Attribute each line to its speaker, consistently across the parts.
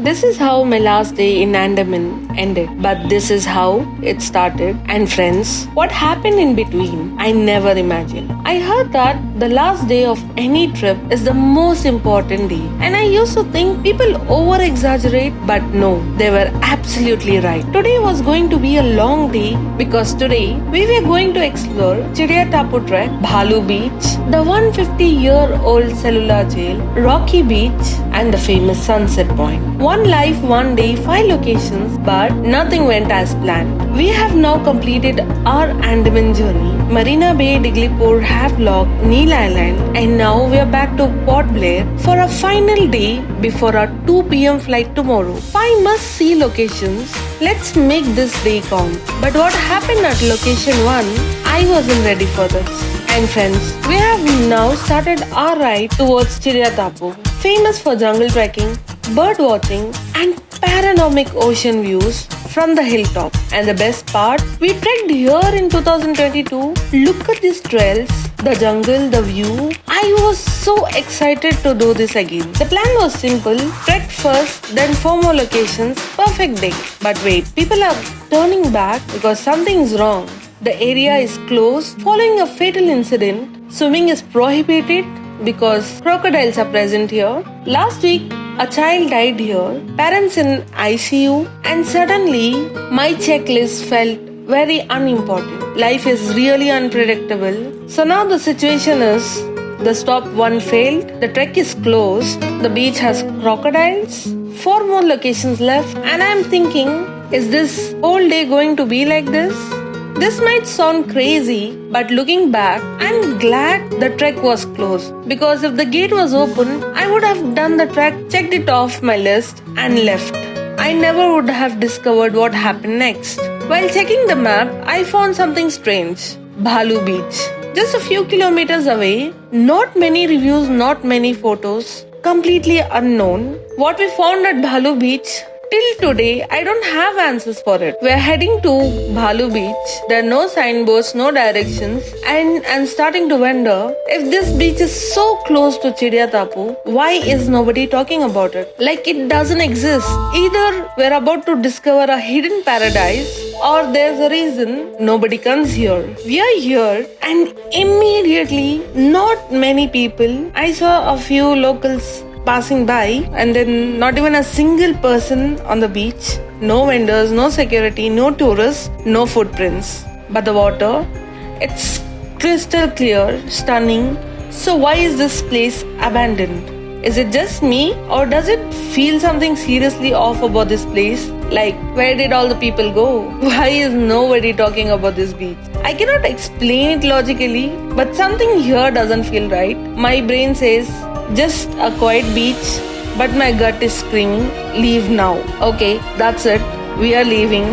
Speaker 1: This is how my last day in Andaman ended, but this is how it started. And friends, what happened in between, I never imagined. I heard that the last day of any trip is the most important day, and I used to think people over exaggerate, but no, they were absolutely right. Today was going to be a long day because today we were going to explore Chidiya Tapu Trek, Bhalu Beach, the 150-year-old cellular jail, Rocky Beach, and the famous Sunset Point. One life, one day, 5 locations, but nothing went as planned. We have now completed our Andaman journey. Marina Bay, Diglipur, Havelock, Neil Island, and now we are back to Port Blair for a final day before our 2 p.m. flight tomorrow. 5 must-see locations. Let's make this day count. But what happened at location 1? I wasn't ready for this. And friends, we have now started our ride towards Chidiya Tapu, famous for jungle trekking, bird watching, and panoramic ocean views from the hilltop. And the best part, we trekked here in 2022. Look at these trails, the jungle, the view. I was so excited to do this again. The plan was simple, trek first, then 4 more locations, perfect day. But wait, people are turning back because something's wrong. The area is closed following a fatal incident. Swimming is prohibited because crocodiles are present here. Last week, a child died here, parents in ICU, and suddenly my checklist felt very unimportant. Life is really unpredictable. So now the situation is, the stop 1 failed, the trek is closed, the beach has crocodiles, 4 more locations left, and I'm thinking, is this whole day going to be like this? This might sound crazy, but looking back, I'm glad the trek was closed, because if the gate was open, I would have done the trek, checked it off my list, and left. I never would have discovered what happened next. While checking the map, I found something strange. Bhalu Beach. Just a few kilometers away, not many reviews, not many photos, completely unknown. What we found at Bhalu Beach, till today, I don't have answers for it. We're heading to Bhalu Beach. There are no signboards, no directions, and I'm starting to wonder, if this beach is so close to Chidiya Tapu, why is nobody talking about it? Like it doesn't exist. Either we're about to discover a hidden paradise, or there's a reason nobody comes here. We are here, and immediately, not many people. I saw a few locals passing by, and then not even a single person on the beach. No vendors, no security, no tourists, no footprints. But the water, it's crystal clear, stunning. So why is this place abandoned? Is it just me, or does it feel something seriously off about this place? Like, where did all the people go? Why is nobody talking about this beach? I cannot explain it logically, but something here doesn't feel right. My brain says, just a quiet beach, but my gut is screaming, leave now. Okay, that's it. We are leaving.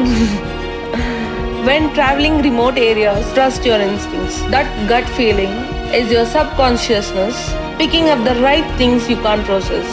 Speaker 1: When traveling remote areas, trust your instincts. That gut feeling is your subconsciousness picking up the right things you can't process.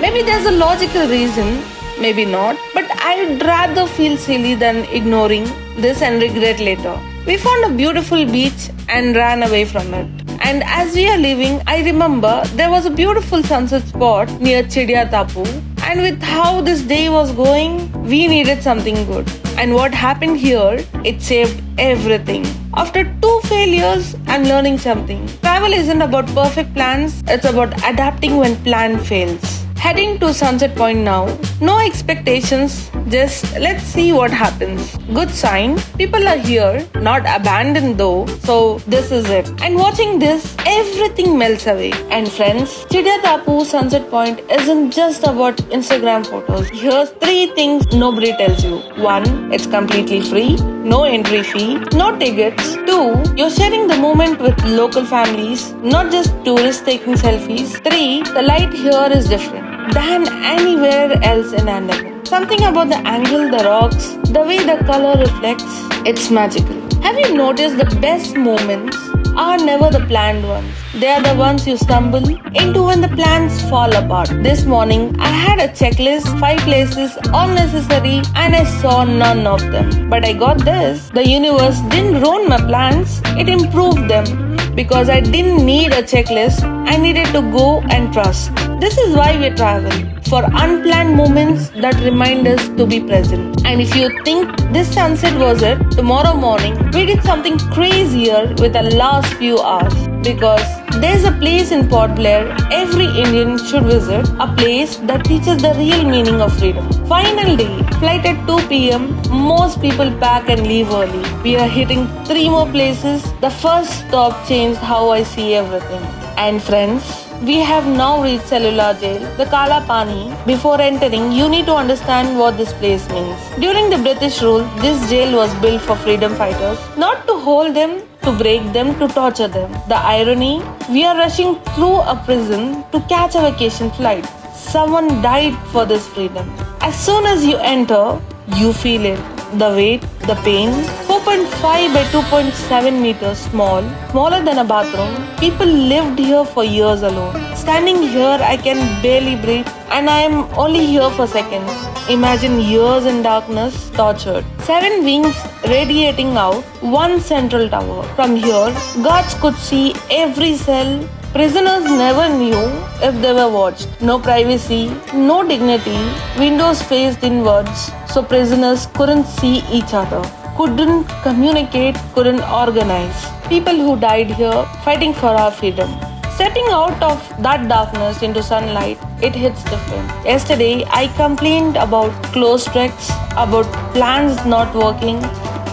Speaker 1: Maybe there's a logical reason, maybe not, but I'd rather feel silly than ignoring this and regret later. We found a beautiful beach and ran away from it. And as we are leaving, I remember there was a beautiful sunset spot near Chidiya Tapu. And with how this day was going, we needed something good. And what happened here, it saved everything. After 2 failures, I'm learning something. Travel isn't about perfect plans, it's about adapting when plan fails. Heading to Sunset Point now. No expectations, just let's see what happens. Good sign, people are here, not abandoned though, so this is it. And watching this, everything melts away. And friends, Chidiya Tapu Sunset Point isn't just about Instagram photos. Here's 3 things nobody tells you. 1, it's completely free, no entry fee, no tickets. 2, you're sharing the moment with local families, not just tourists taking selfies. 3, the light here is different than anywhere else in Andaman. Something about the angle, the rocks, the way the color reflects, it's magical. Have you noticed the best moments are never the planned ones? They are the ones you stumble into when the plans fall apart. This morning, I had a checklist, 5 places, all necessary, and I saw none of them. But I got this. The universe didn't ruin my plans, it improved them. Because I didn't need a checklist, I needed to go and trust. This is why we travel. For unplanned moments that remind us to be present. And if you think this sunset was it, tomorrow morning we did something crazier with the last few hours. Because there's a place in Port Blair every Indian should visit, a place that teaches the real meaning of freedom. Final day, flight at 2 p.m. Most people pack and leave early. We are hitting 3 more places. The first stop changed how I see everything. And friends, we have now reached Cellular Jail, the Kala Pani. Before entering, you need to understand what this place means. During the British rule, this jail was built for freedom fighters, not to hold them, to break them, to torture them. The irony, we are rushing through a prison to catch a vacation flight. Someone died for this freedom. As soon as you enter, you feel it. The weight, the pain. 4.5 by 2.7 meters small, smaller than a bathroom. People lived here for years alone. Standing here, I can barely breathe, and I am only here for seconds. Imagine years in darkness, tortured. 7 wings radiating out, one central tower. From here, guards could see every cell. Prisoners never knew if they were watched. No privacy, no dignity, windows faced inwards, so prisoners couldn't see each other, couldn't communicate, couldn't organize. People who died here fighting for our freedom. Stepping out of that darkness into sunlight, it hits different. Yesterday, I complained about closed treks, about plans not working.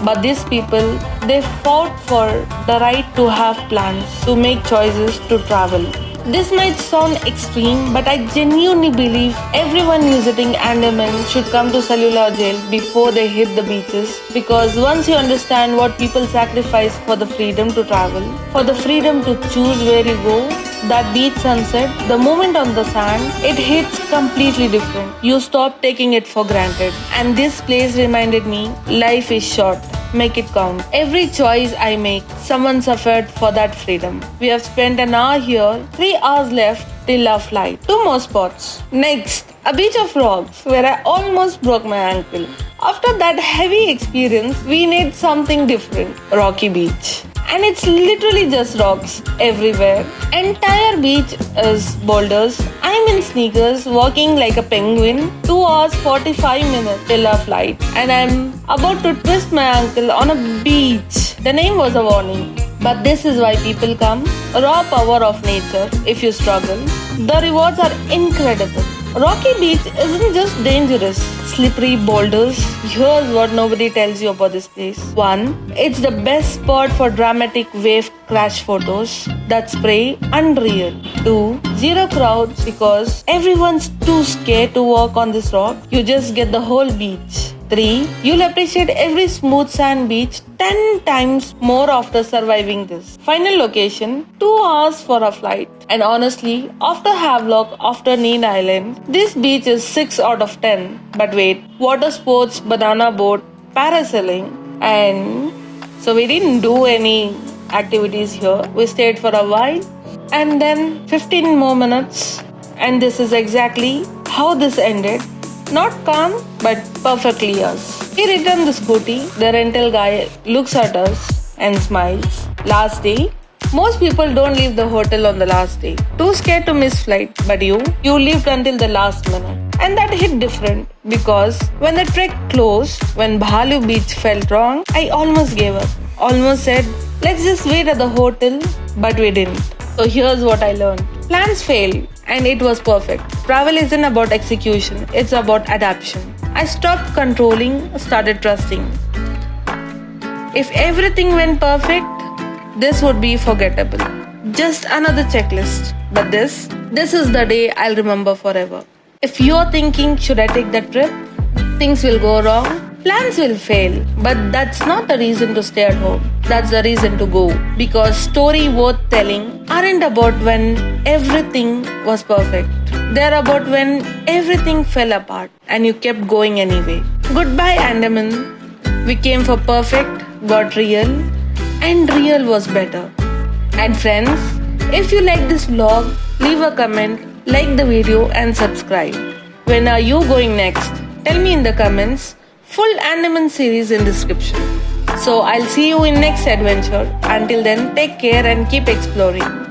Speaker 1: But these people, they fought for the right to have plans, to make choices, to travel. This might sound extreme, but I genuinely believe everyone visiting Andaman should come to Cellular Jail before they hit the beaches. Because once you understand what people sacrifice for the freedom to travel, for the freedom to choose where you go, that beach sunset, the moment on the sand, it hits completely different. You stop taking it for granted. And this place reminded me, life is short. Make it count. Every choice I make, someone suffered for that freedom. We have spent an hour here, 3 hours left till our flight. 2 more spots. Next, a beach of rocks where I almost broke my ankle. After that heavy experience, we need something different. Rocky Beach. And it's literally just rocks everywhere. Entire beach is boulders. I'm in sneakers, walking like a penguin. 2 hours 45 minutes till our flight, and I'm about to twist my ankle on a beach. The name was a warning. But this is why people come. Raw power of nature. If you struggle, the rewards are incredible. Rocky Beach isn't just dangerous. Slippery boulders. Here's what nobody tells you about this place. 1. It's the best spot for dramatic wave crash photos. That spray, unreal. 2. Zero crowds because everyone's too scared to walk on this rock. You just get the whole beach. 3. You'll appreciate every smooth sand beach 10 times more after surviving this. Final location, 2 hours for a flight. And honestly, after Havelock, after Neem Island, this beach is 6 out of 10. But wait, water sports, banana boat, parasailing, and so we didn't do any activities here. We stayed for a while and then 15 more minutes, and this is exactly how this ended. Not calm, but perfectly us. We return the scooty. The rental guy looks at us and smiles. Last day. Most people don't leave the hotel on the last day. Too scared to miss flight. But you lived until the last minute. And that hit different because when the trek closed, when Bhalu Beach felt wrong, I almost gave up. Almost said, let's just wait at the hotel. But we didn't. So here's what I learned. Plans fail. And it was perfect. Travel isn't about execution, it's about adaptation. I stopped controlling, started trusting. If everything went perfect, this would be forgettable. Just another checklist. But this is the day I'll remember forever. If you're thinking, should I take that trip? Things will go wrong. Plans will fail, but that's not the reason to stay at home. That's the reason to go. Because stories worth telling aren't about when everything was perfect. They're about when everything fell apart and you kept going anyway. Goodbye, Andaman. We came for perfect, got real, and real was better. And friends, If you like this vlog, leave a comment, like the video and subscribe. When are you going next? Tell me in the comments. Full Andaman series in description. So I'll see you in next adventure. Until then, take care and keep exploring.